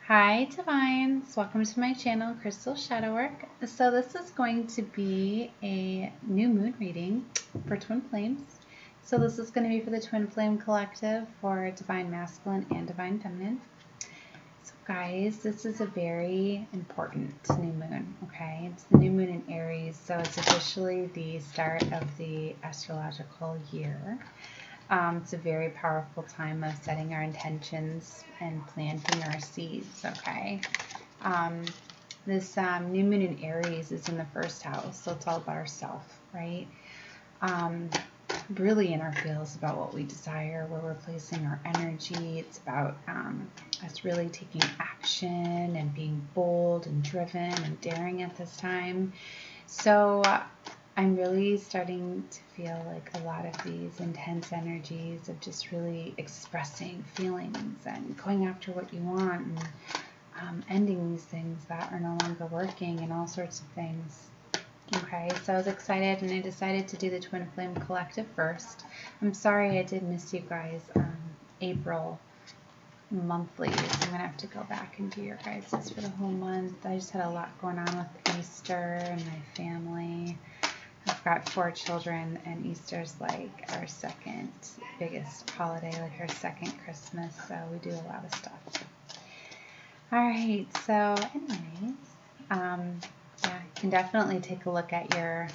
Hi Divines, welcome to my channel Crystal Shadow Work. So this is going to be a new moon reading for Twin Flames. So this is going to be for the Twin Flame Collective for Divine Masculine and Divine Feminine. So guys, this is a very important new moon, okay? It's the new moon in Aries, so it's officially the start of the astrological year. It's a very powerful time of setting our intentions and planting our seeds, okay? This new moon in Aries is in the first house, so it's all about ourself, right? Really in our feels about what we desire, where we're placing our energy. It's about us really taking action and being bold and driven and daring at this time. So I'm really starting to feel like a lot of these intense energies of just really expressing feelings and going after what you want and ending these things that are no longer working and all sorts of things. Okay, so I was excited and I decided to do the Twin Flame Collective first. I'm sorry I did miss you guys April monthlies. I'm gonna have to go back and do your guys' for the whole month. I just had a lot going on with Easter and my family. I've got 4 children, and Easter's like our second biggest holiday, like our second Christmas, so we do a lot of stuff. All right, so anyways, yeah, you can definitely take a look at your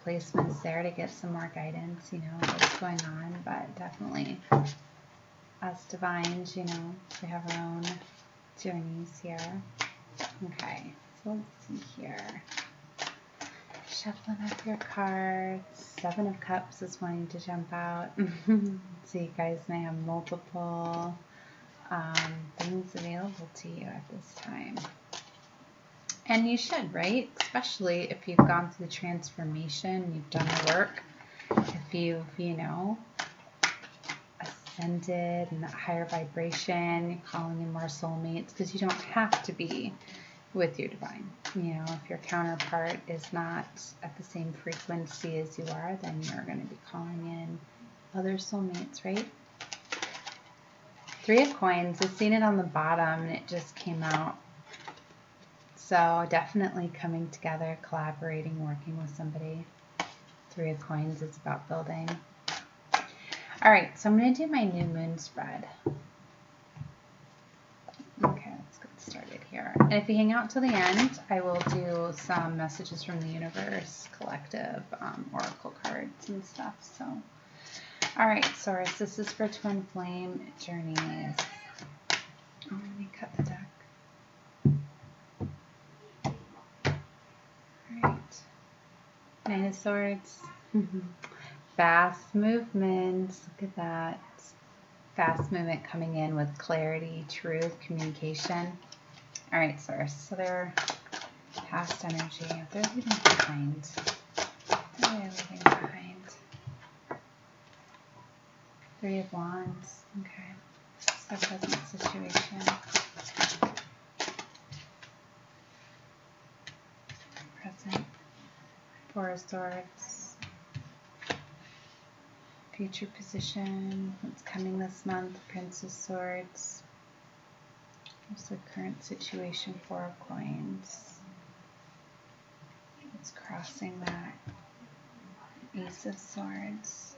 placements there to get some more guidance, you know, what's going on, but definitely us divines, you know, we have our own journeys here. Okay, so let's see here. Shuffling up your cards. 7 of Cups is wanting to jump out. So you guys may have multiple things available to you at this time. And you should, right? Especially if you've gone through the transformation, you've done the work, if you've, you know, ascended in that higher vibration, you're calling in more soulmates, because you don't have to be with your divine. You know, if your counterpart is not at the same frequency as you are, then you're going to be calling in other soulmates, right? 3 of Coins. I've seen it on the bottom and it just came out. So definitely coming together, collaborating, working with somebody. 3 of Coins is about building. All right, so I'm going to do my new moon spread. Okay, let's get started here. And if you hang out till the end, I will do some messages from the universe, collective, oracle cards and stuff. So, all right, Source, this is for Twin Flame journeys. Oh, let me cut the deck. All right, 9 of Swords. Fast movements. Look at that. Fast movement coming in with clarity, truth, communication. All right, Source. So they're past energy. They're leaving behind. What are they leaving behind? 3 of Wands. Okay. So present situation. Present. 4 of Swords. Future position. What's coming this month? Prince of Swords. What's the current situation? 4 of Coins. It's crossing that. Ace of Swords.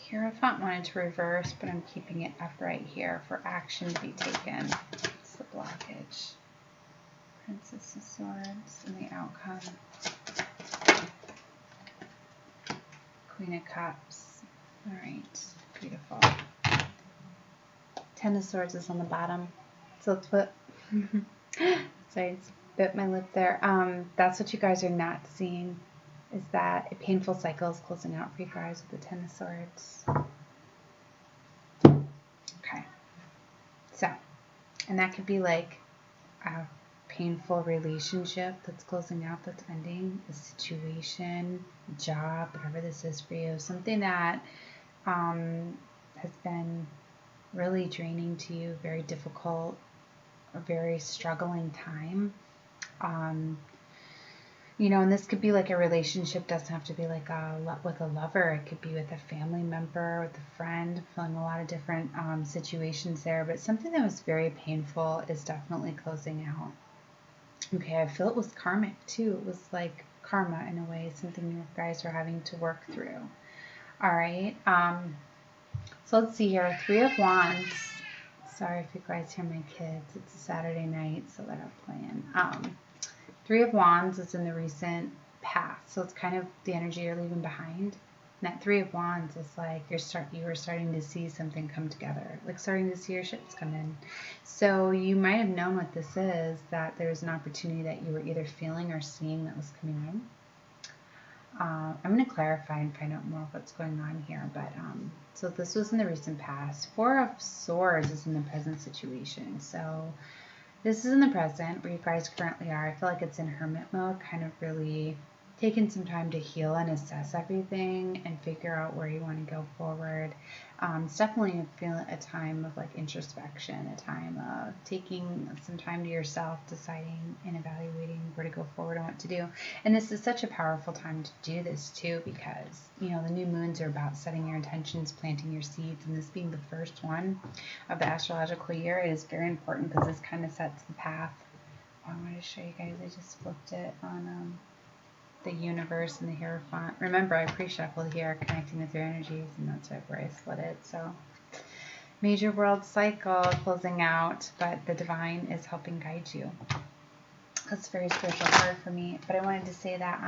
Hierophant wanted to reverse, but I'm keeping it upright here for action to be taken. It's the blockage. Princess of Swords and the outcome. Queen of Cups. All right, beautiful. 10 of Swords is on the bottom. So let's put, sorry, it's bit my lip there. That's what you guys are not seeing, is that a painful cycle is closing out for you guys with the 10 of Swords. Okay. So, and that could be like a painful relationship that's closing out, that's ending, a situation, a job, whatever this is for you, something that has been really draining to you, very difficult, a very struggling time. You know, and this could be like a relationship, doesn't have to be like with a lover. It could be with a family member, with a friend, feeling a lot of different situations there. But something that was very painful is definitely closing out. Okay, I feel it was karmic too. It was like karma in a way, something you guys are having to work through. All right. So let's see here. 3 of Wands. Sorry if you guys hear my kids. It's a Saturday night, so they're not playing. 3 of Wands is in the recent past, so it's kind of the energy you're leaving behind. And that 3 of Wands is like you were starting to see something come together, like starting to see your ships come in. So you might have known what this is, that there's an opportunity that you were either feeling or seeing that was coming in. I'm going to clarify and find out more of what's going on here. But so this was in the recent past. 4 of Swords is in the present situation. So this is in the present where you guys currently are. I feel like it's in hermit mode, kind of really taking some time to heal and assess everything and figure out where you want to go forward. It's definitely a time of like introspection, a time of taking some time to yourself, deciding and evaluating where to go forward and what to do. And this is such a powerful time to do this too, because, you know, the new moons are about setting your intentions, planting your seeds, and this being the first one of the astrological year, it is very important because this kind of sets the path. I wanted to show you guys, I just flipped it on the universe and the Hierophant. Remember, I pre-shuffled here, connecting with your energies, and that's where I split it. So, major world cycle closing out, but the divine is helping guide you. That's a very spiritual card for me. But I wanted to say that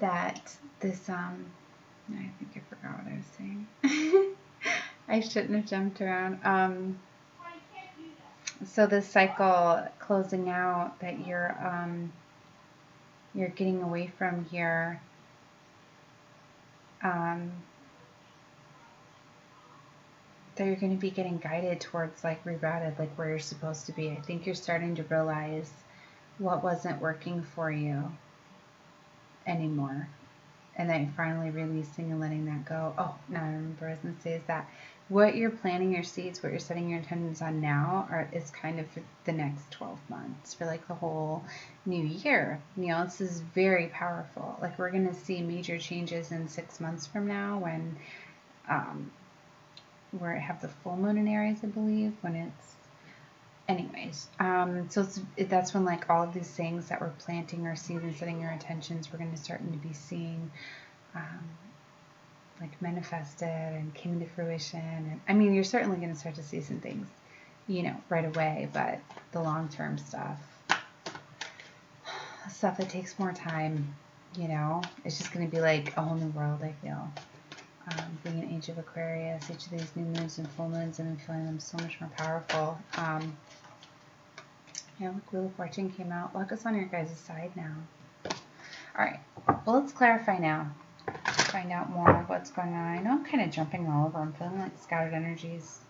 that this I think I forgot what I was saying. I shouldn't have jumped around. So this cycle closing out that you're getting away from here. That you're going to be getting guided towards, like, rerouted, like where you're supposed to be. I think you're starting to realize what wasn't working for you anymore, and then you're finally releasing and letting that go. Oh, now I remember what I was going to say is that what you're planting your seeds, what you're setting your intentions on now is kind of for the next 12 months, for like the whole new year. You know, this is very powerful. Like, we're going to see major changes in 6 months from now when where I have the full moon in Aries, I believe, when it's, anyways, so that's when, like, all of these things that we're planting our seeds and setting our intentions, we're going to start to be seeing, like, manifested and came into fruition. And I mean, you're certainly going to start to see some things, you know, right away, but the long-term stuff that takes more time, you know, it's just going to be like a whole new world, I feel. Being an age of Aquarius, each of these new moons and full moons, I've been feeling them so much more powerful. Yeah, look, Wheel of Fortune came out. Luck is on your guys' side now. All right, well, let's clarify now. Find out more of what's going on. I know I'm kind of jumping all over. I'm feeling like scattered energies.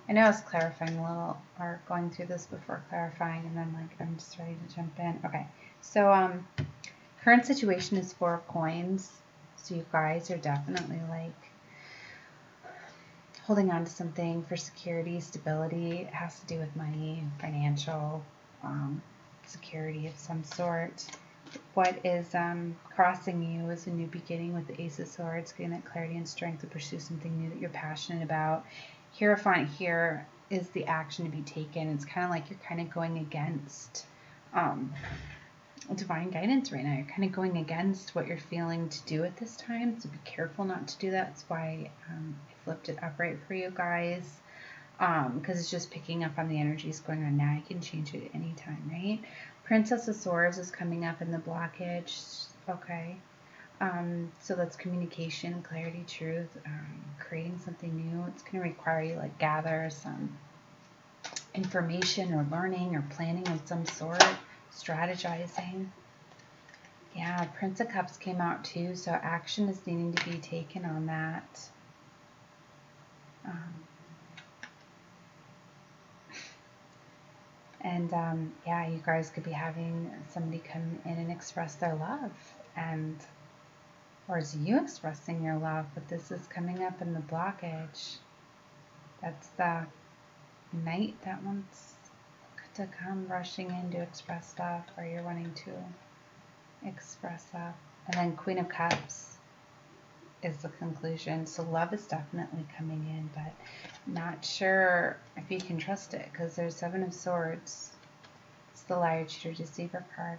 I know I was clarifying a little, or going through this before clarifying, and then, like, I'm just ready to jump in. Okay, so current situation is 4 of Coins. So you guys are definitely, like, holding on to something for security, stability. It has to do with money, financial security of some sort. What is crossing you is a new beginning with the Ace of Swords, getting that clarity and strength to pursue something new that you're passionate about. Hierophant here is the action to be taken. It's kind of like you're kind of going against divine guidance right now. You're kind of going against what you're feeling to do at this time, so be careful not to do that. That's why I flipped it upright for you guys, because it's just picking up on the energies going on now. You can change it at any time, right? Princess of Swords is coming up in the blockage. Okay, so that's communication, clarity, truth, creating something new. It's going to require you, like, gather some information or learning or planning of some sort, strategizing. Yeah, Prince of Cups came out too, so action is needing to be taken on that. Yeah, you guys could be having somebody come in and express their love, or is you expressing your love, but this is coming up in the blockage. That's the Knight. That one's to come rushing in to express love, or you're wanting to express love. And then Queen of Cups is the conclusion. So love is definitely coming in, but not sure if you can trust it, because there's Seven of Swords. It's the liar, cheater, deceiver card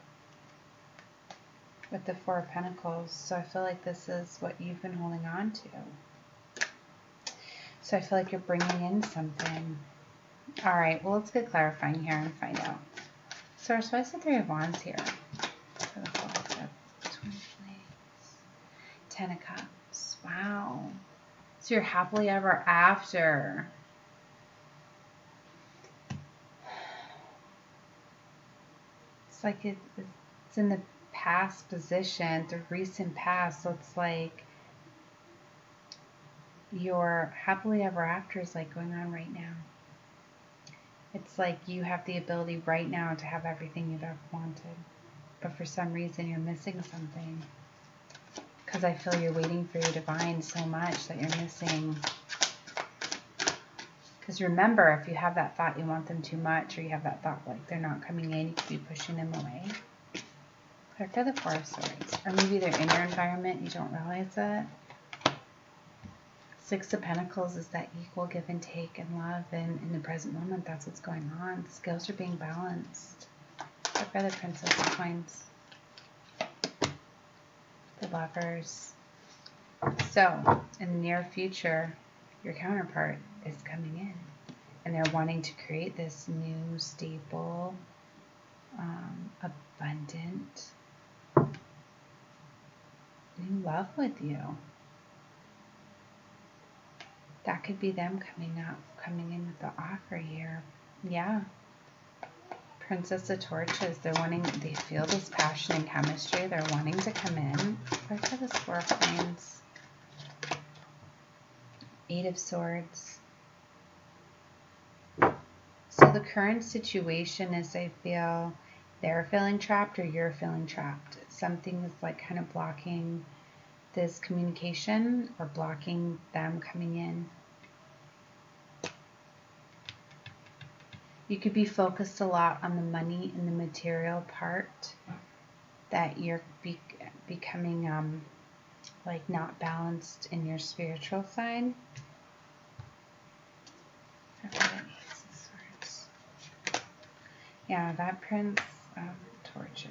with the Four of Pentacles. So I feel like this is what you've been holding on to. So I feel like you're bringing in something. All right, well, let's get clarifying here and find out. Source, why is the Three of Wands here? For the Four of Twin Flames. 10 of Cups. Wow. So you're happily ever after. It's like it's in the past position, the recent past. So it's like your happily ever after is like going on right now. It's like you have the ability right now to have everything you've ever wanted. But for some reason you're missing something. Because I feel you're waiting for your divine so much that you're missing. Because remember, if you have that thought you want them too much, or you have that thought like they're not coming in, you could be pushing them away. But for the Four of Swords. Or maybe they're in your environment, you don't realize it. Six of Pentacles is that equal give and take in love, and in the present moment, that's what's going on. The scales are being balanced. But for the Princess of Coins. The Lovers. So, in the near future, your counterpart is coming in. And they're wanting to create this new, stable, abundant, new love with you. That could be them coming in with the offer here. Yeah. Princess of Torches. They feel this passion and chemistry. They're wanting to come in. Look for this Four of Coins. Eight of Swords. So the current situation is, I feel they're feeling trapped or you're feeling trapped. Something is like kind of blocking this communication or blocking them coming in. You could be focused a lot on the money and the material part, that you're becoming like not balanced in your spiritual side. Yeah, that Prince of Torches.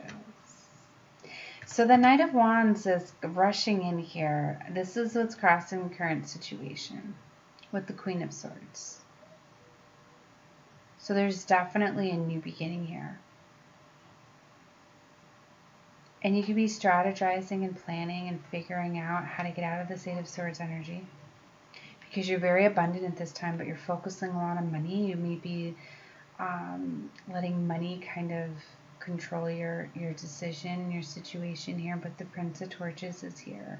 So the Knight of Wands is rushing in here. This is what's crossing the current situation with the Queen of Swords. So there's definitely a new beginning here. And you could be strategizing and planning and figuring out how to get out of this Eight of Swords energy. Because you're very abundant at this time, but you're focusing a lot on money. You may be letting money kind of control your decision, your situation here. But the Prince of Torches is here.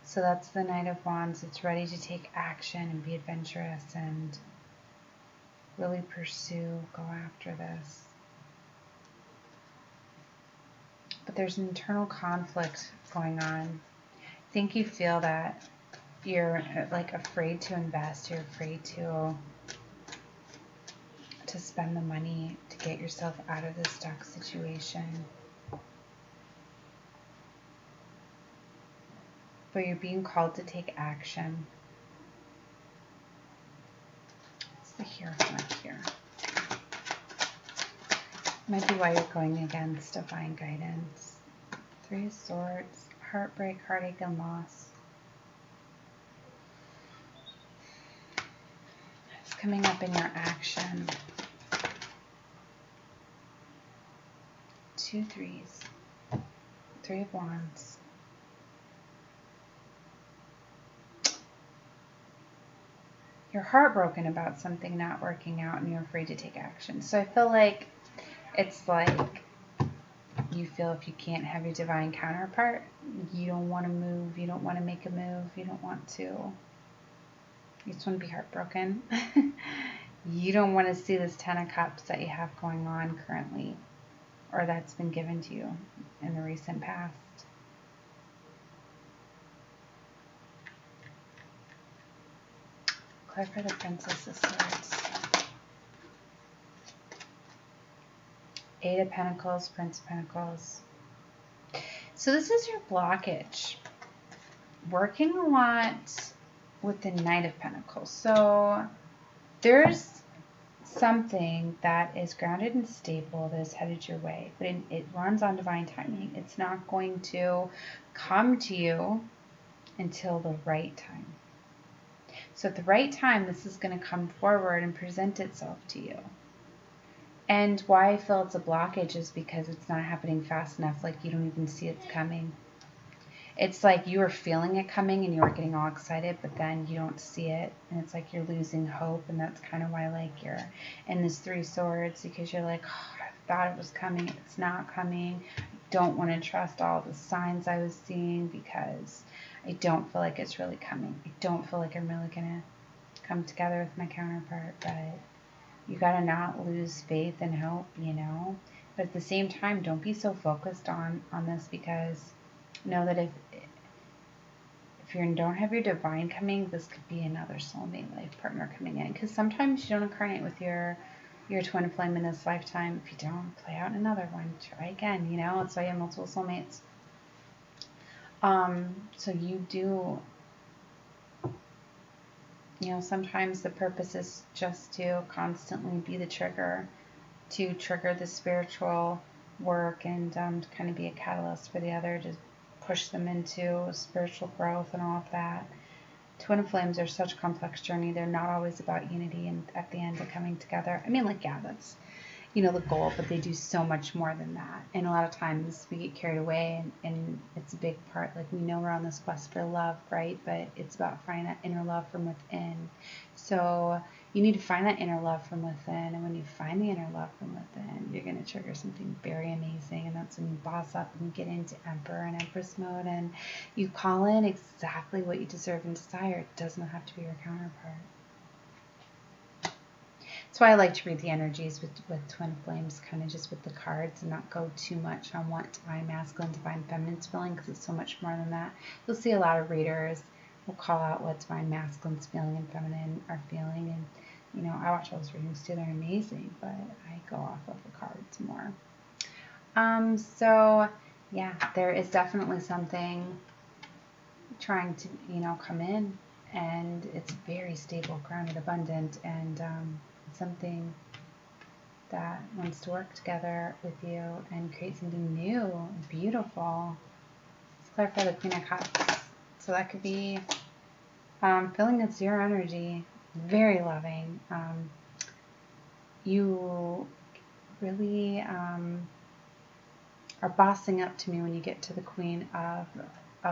So that's the Knight of Wands. It's ready to take action and be adventurous and really pursue, go after this. But there's an internal conflict going on. I think you feel that you're like afraid to invest. You're afraid to spend the money to get yourself out of this stuck situation. But you're being called to take action. It's the Hierophant here. Might be why you're going against divine guidance. Three of Swords, heartbreak, heartache, and loss. It's coming up in your action. Two threes. Three of Wands. You're heartbroken about something not working out and you're afraid to take action. So I feel like it's like you feel if you can't have your divine counterpart, you don't want to move, you don't want to make a move, you don't want to. You just want to be heartbroken. You don't want to see this Ten of Cups that you have going on currently, or that's been given to you in the recent past. Clear for the Princess of Swords. Eight of Pentacles, Prince of Pentacles. So this is your blockage. Working a lot with the Knight of Pentacles. So there's something that is grounded and stable that is headed your way, but it runs on divine timing. It's not going to come to you until the right time. So at the right time, this is going to come forward and present itself to you. And why I feel it's a blockage is because it's not happening fast enough. Like you don't even see it's coming. It's like you were feeling it coming and you were getting all excited, but then you don't see it. And it's like you're losing hope. And that's kind of why like you're in this Three Swords, because you're like, oh, I thought it was coming. It's not coming. I don't want to trust all the signs I was seeing because I don't feel like it's really coming. I don't feel like I'm really going to come together with my counterpart. But you got to not lose faith and hope, you know. But at the same time, don't be so focused on this, because know that if you don't have your divine coming, this could be another soulmate life partner coming in. Because sometimes you don't incarnate with your twin flame in this lifetime. If you don't, play out another one. Try again, you know. That's why you have multiple soulmates. So you do, you know, sometimes the purpose is just to constantly be the trigger, to trigger the spiritual work and to kind of be a catalyst for the other, to push them into spiritual growth and all of that. Twin flames are such a complex journey. They're not always about unity and at the end of coming together. I mean, like, yeah, that's, you know, the goal, but they do so much more than that. And a lot of times we get carried away and it's a big part. Like, we know we're on this quest for love, right? But it's about finding that inner love from within. So you need to find that inner love from within. And when you find the inner love from within, you're going to trigger something very amazing. And that's when you boss up and you get into Emperor and Empress mode and you call in exactly what you deserve and desire. It does not have to be your counterpart. That's why I like to read the energies with twin flames, kind of just with the cards, and not go too much on what divine masculine, divine feminine's feeling, because it's so much more than that. You'll see a lot of readers will call out what divine masculine's feeling and feminine are feeling, and you know, I watch all those readings too. They're amazing, but I go off of the cards more. So yeah, there is definitely something trying to, you know, come in, and it's very stable, grounded, abundant, and something that wants to work together with you and create something new, beautiful. Let's clarify the Queen of Cups. So that could be feeling it's your energy, very loving. You really are bossing up to me when you get to the Queen of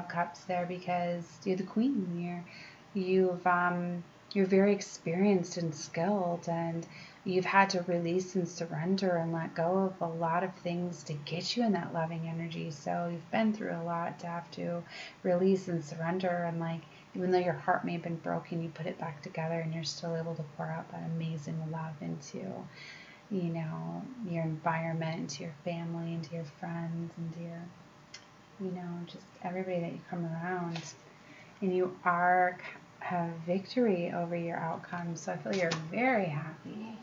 Cups there, because you're the queen. You're very experienced and skilled, and you've had to release and surrender and let go of a lot of things to get you in that loving energy. So you've been through a lot to have to release and surrender, and like, even though your heart may have been broken, you put it back together and you're still able to pour out that amazing love into, you know, your environment, into your family, into your friends, into your, you know, just everybody that you come around. And you have victory over your outcomes. So I feel you're very happy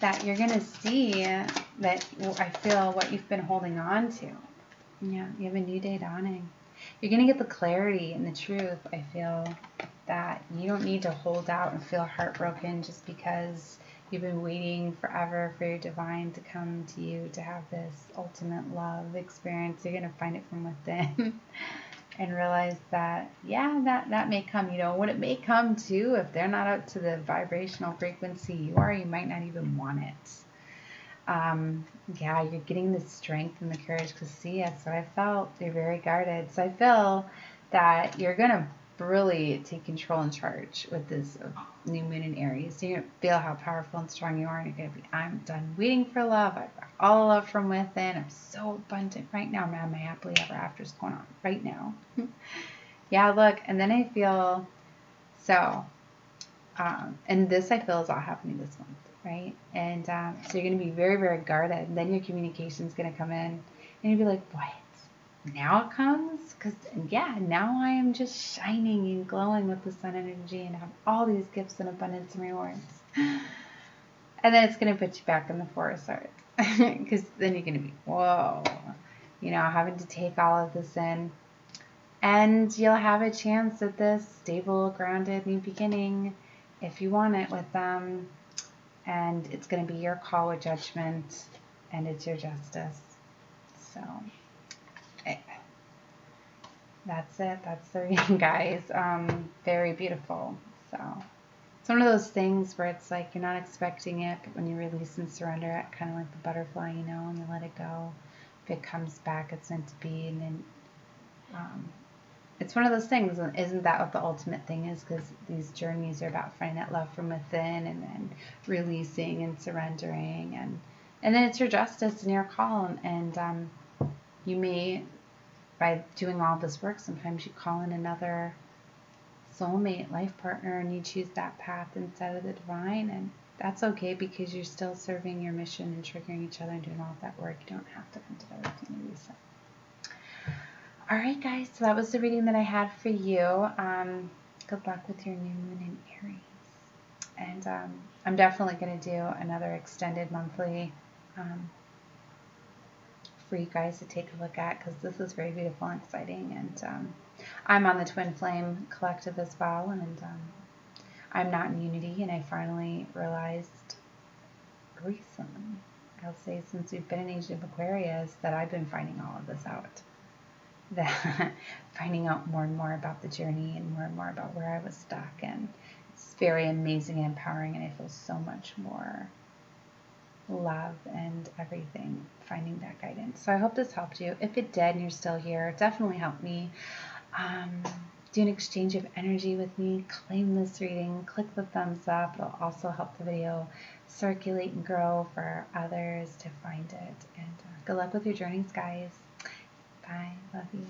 that you're going to see that, I feel, what you've been holding on to. Yeah, you have a new day dawning. You're going to get the clarity and the truth. I feel that you don't need to hold out and feel heartbroken just because you've been waiting forever for your divine to come to you to have this ultimate love experience. You're going to find it from within. And realize that, yeah, that may come, you know, when it may come too, if they're not up to the vibrational frequency you are, you might not even want it. Yeah, you're getting the strength and the courage, because see, that's what I felt. You're very guarded. So I feel that you're going to really take control and charge with this new moon in Aries. So you're going to feel how powerful and strong you are, and you're going to be, I'm done waiting for love. I've got all love from within. I'm so abundant right now. Man, my happily ever after is going on right now. Yeah, look, and then I feel so, and this I feel is all happening this month, right? And so you're going to be very, very guarded. And then your communication is going to come in, and you'll be like, what? Now it comes? Because, yeah, now I am just shining and glowing with the sun energy and have all these gifts and abundance and rewards. And then it's going to put you back in the forest art. Because then you're going to be, whoa, having to take all of this in. And you'll have a chance at this stable, grounded new beginning if you want it with them. And it's going to be your call with judgment, and it's your justice. So that's it. That's the reading, guys. Very beautiful. So it's one of those things where it's like you're not expecting it, but when you release and surrender it, kind of like the butterfly, and you let it go. If it comes back, it's meant to be. And then it's one of those things. Isn't that what the ultimate thing is? Because these journeys are about finding that love from within, and then releasing and surrendering, and then it's your justice and your call. And you may, by doing all this work, sometimes you call in another soulmate, life partner, and you choose that path instead of the divine, and that's okay because you're still serving your mission and triggering each other and doing all of that work. You don't have to come together to do so. All right, guys, so that was the reading that I had for you. Good luck with your new moon in Aries. And I'm definitely going to do another extended monthly for you guys to take a look at, because this is very beautiful and exciting. And I'm on the Twin Flame Collective as well, and I'm not in unity, and I finally realized recently, I'll say since we've been in Age of Aquarius, that I've been finding all of this out. That finding out more and more about the journey and more about where I was stuck, and it's very amazing and empowering, and I feel so much more love and everything finding that guidance. So I hope this helped you. If it did and you're still here, it definitely helped me. Do an exchange of energy with me, claim this reading, click the thumbs up. It'll also help the video circulate and grow for others to find it. And good luck with your journeys, guys. Bye. Love you.